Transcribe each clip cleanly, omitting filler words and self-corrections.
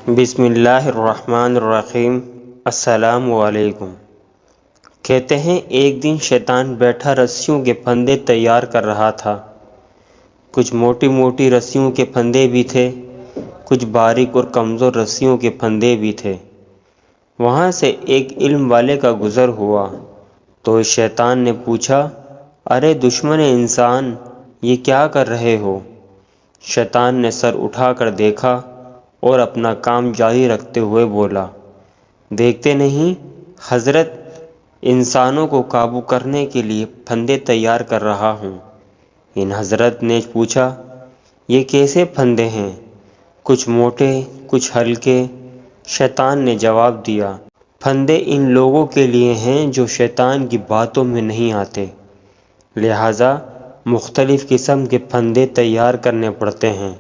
بسم اللہ الرحمن الرحیم۔ السلام علیکم۔ کہتے ہیں ایک دن شیطان بیٹھا رسیوں کے پھندے تیار کر رہا تھا۔ کچھ موٹی موٹی رسیوں کے پھندے بھی تھے، کچھ باریک اور کمزور رسیوں کے پھندے بھی تھے۔ وہاں سے ایک علم والے کا گزر ہوا تو شیطان نے پوچھا، ارے دشمن انسان، یہ کیا کر رہے ہو؟ شیطان نے سر اٹھا کر دیکھا اور اپنا کام جاری رکھتے ہوئے بولا، دیکھتے نہیں حضرت، انسانوں کو قابو کرنے کے لیے پھندے تیار کر رہا ہوں۔ ان حضرت نے پوچھا، یہ کیسے پھندے ہیں؟ کچھ موٹے، کچھ ہلکے۔ شیطان نے جواب دیا، پھندے ان لوگوں کے لیے ہیں جو شیطان کی باتوں میں نہیں آتے، لہذا مختلف قسم کے پھندے تیار کرنے پڑتے ہیں،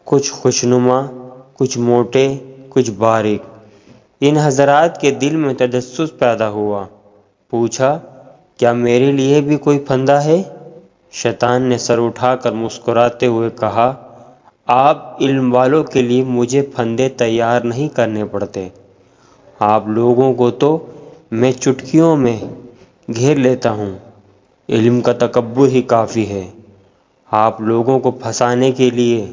کچھ خوشنما، کچھ موٹے، کچھ باریک۔ ان حضرات کے دل میں تجسس پیدا ہوا، پوچھا، کیا میرے لیے بھی کوئی پھندا ہے؟ شیطان نے سر اٹھا کر مسکراتے ہوئے کہا، آپ علم والوں کے لیے مجھے پھندے تیار نہیں کرنے پڑتے، آپ لوگوں کو تو میں چٹکیوں میں گھیر لیتا ہوں، علم کا تکبر ہی کافی ہے آپ لوگوں کو پھنسانے کے لیے۔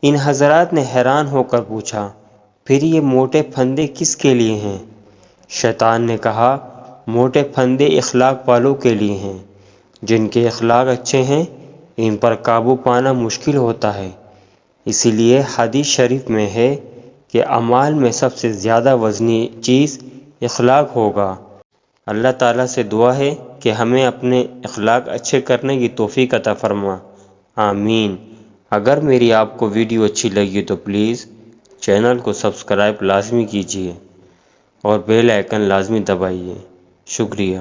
ان حضرات نے حیران ہو کر پوچھا، پھر یہ موٹے پھندے کس کے لیے ہیں؟ شیطان نے کہا، موٹے پھندے اخلاق والوں کے لیے ہیں، جن کے اخلاق اچھے ہیں ان پر قابو پانا مشکل ہوتا ہے، اسی لیے حدیث شریف میں ہے کہ اعمال میں سب سے زیادہ وزنی چیز اخلاق ہوگا۔ اللہ تعالیٰ سے دعا ہے کہ ہمیں اپنے اخلاق اچھے کرنے کی توفیق عطا فرما، آمین۔ اگر میری آپ کو ویڈیو اچھی لگی تو پلیز چینل کو سبسکرائب لازمی کیجیے اور بیل آئیکن لازمی دبائیے۔ شکریہ۔